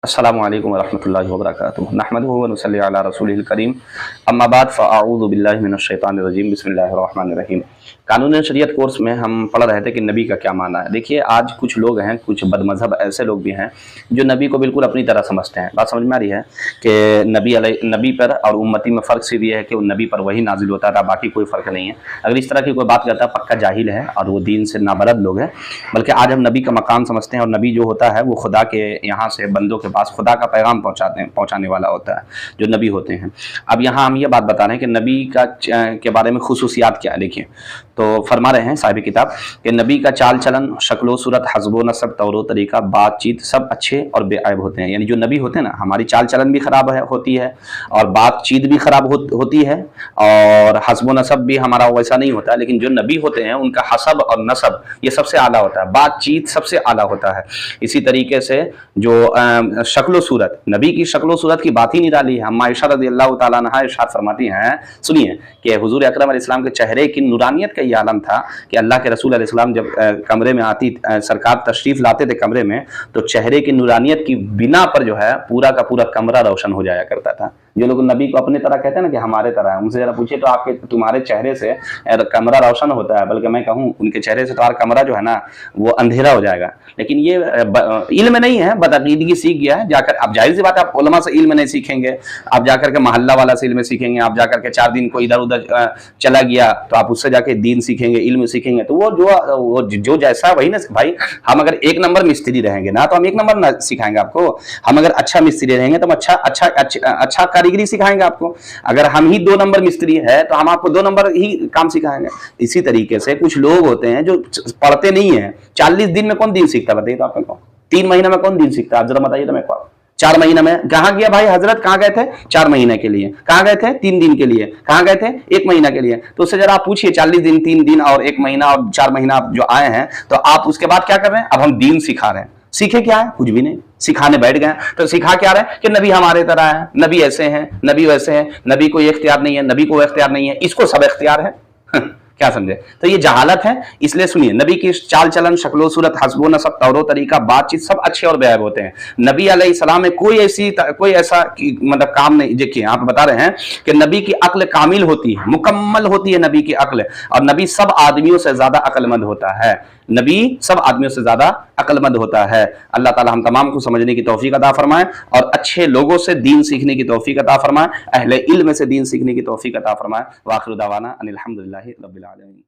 السلام علیکم ورحمۃ اللہ وبرکاتہ نحمدہ و نصلی علی رسولہ الکریم اما بعد فاعوذ باللہ من الشیطان الرجیم بسم اللہ الرحمن الرحیم۔ قانون شریعت کورس میں ہم پڑھ رہے تھے کہ نبی کا کیا معنی ہے۔ دیکھیے آج کچھ لوگ ہیں، کچھ بد مذہب ایسے لوگ بھی ہیں جو نبی کو بالکل اپنی طرح سمجھتے ہیں۔ بات سمجھ میں آ رہی ہے کہ نبی پر اور امتی میں فرق صرف یہ ہے کہ وہ نبی پر وہی نازل ہوتا تھا، باقی کوئی فرق نہیں ہے۔ اگر اس طرح کی کوئی بات کرتا ہے پکا جاہل ہے اور وہ دین سے نابرد لوگ ہیں۔ بلکہ آج ہم نبی کا مقام سمجھتے ہیں، اور نبی جو ہوتا ہے وہ خدا کے یہاں سے بندوں کے پاس خدا کا پیغام پہنچانے والا ہوتا ہے جو نبی ہوتے ہیں۔ اب یہاں ہم یہ بات بتا رہے ہیں کہ نبی کے بارے میں خصوصیات کیا ہے۔ دیکھیں تو فرما رہے ہیں صاحب کتاب کہ نبی کا چال چلن، شکل و صورت، حسب و نسب، طور و طریقہ، بات چیت سب اچھے اور بے عیب ہوتے ہیں۔ یعنی جو نبی ہوتے ہیں نا، ہماری چال چلن بھی خراب ہوتی ہے اور بات چیت بھی خراب ہوتی ہے اور حسب و نسب بھی ہمارا ویسا نہیں ہوتا ہے، لیکن جو نبی ہوتے ہیں ان کا حسب اور نسب یہ سب سے اعلیٰ ہوتا ہے، بات چیت سب سے اعلیٰ ہوتا ہے۔ اسی طریقے سے جو شکل و صورت، نبی کی شکل و صورت کی بات ہی نہیں ڈالی ہے۔ ہم عائشہ رضی اللہ تعالیٰ عنہا ارشاد فرماتی ہیں، سنیے کہ حضور اکرم علیہ السلام کے چہرے کی نورانیت کا یہ عالم تھا کہ اللہ کے رسول علیہ السلام جب کمرے میں آتی، سرکار تشریف لاتے تھے کمرے میں، تو چہرے کی نورانیت کی بنا پر جو ہے پورا کا پورا کمرہ روشن ہو جایا کرتا تھا۔ جو لوگ نبی کو اپنے طرح کہتے ہیں نا کہ ہمارے طرح ہے، ان سے ذرا پوچھیے تو تمہارے چہرے سے کمرہ روشن ہوتا ہے، بلکہ میں کہوں ان کے چہرے سے تمہارا کمرہ جو ہے نا وہ اندھیرا ہو جائے گا۔ لیکن یہ علم نہیں ہے، بدعقیدگی سیکھ گیا ہے۔ جا کر اب ظاہر سی بات ہے، آپ علماء سے علم نہیں سیکھیں گے، آپ جا کر کے محلہ والا سے علم سیکھیں گے، آپ جا کر کے 4 دن کو ادھر ادھر چلا گیا تو آپ اس سے جا کے دین سیکھیں گے، علم سیکھیں گے، تو وہ جو جیسا وہی نا بھائی۔ ہم اگر 1 نمبر مستری رہیں گے نا تو ہم 1 نمبر نہ سکھائیں گے آپ کو۔ ہم اگر اچھا مستری رہیں گے تو ہم اچھا کاریگری سکھائیں گے آپ کو۔ اگر ہم ہی 2 نمبر مستری ہے تو ہم آپ کو 2 نمبر ہی کام سکھائیں گے۔ اسی طریقے سے کچھ لوگ ہوتے ہیں جو پڑھتے نہیں ہیں۔ 40 دن میں کون دین سیکھتا بتائیے تو آپ کو؟ 3 مہینہ میں کون دین سیکھتا ہے؟ آپ ذرا بتائیے تو میں کو۔ 4 مہینہ میں کہاں گیا بھائی حضرت؟ کہاں گئے تھے؟ 4 مہینے کے لیے۔ کہاں گئے تھے؟ 3 دن کے لیے۔ کہاں گئے تھے؟ 1 مہینہ کے لیے۔ تو اس سے ذرا آپ پوچھیے 40 دن، 3 دن اور 1 مہینہ اور 4 مہینہ آپ جو آئے ہیں تو آپ اس کے بعد کیا کر رہے ہیں؟ اب ہم دین سکھا رہے ہیں۔ سیکھے کیا ہے؟ کچھ بھی نہیں، سکھانے بیٹھ گئے تو سکھا کیا رہے ہیں کہ نبی ہمارے طرح ہے، نبی ایسے ہیں، نبی ویسے ہیں، نبی کو یہ اختیار نہیں ہے، نبی کو وہ اختیار نہیں ہے، اس کو سب اختیار ہے۔ کیا سمجھے؟ تو یہ جہالت ہے۔ اس لیے سنیے، نبی کی چال چلن، شکل و صورت، حسب و نسب، طور و طریقہ، بات چیت سب اچھے اور بے عیب ہوتے ہیں۔ نبی علیہ السلام میں کوئی ایسا مطلب کام نہیں۔ دیکھیے آپ بتا رہے ہیں کہ نبی کی عقل کامل ہوتی ہے، مکمل ہوتی ہے نبی کی عقل، اور نبی سب آدمیوں سے زیادہ عقل مند ہوتا ہے۔ نبی سب آدمیوں سے زیادہ عقل مند ہوتا ہے۔ اللہ تعالی ہم تمام کو سمجھنے کی توفیق عطا فرمائے اور اچھے لوگوں سے دین سیکھنے کی توفیق عطا فرمائے، اہل علم سے دین سیکھنے کی توفیق عطا فرمائے۔ وآخر دعوانا ان الحمدللہ رب العالمین۔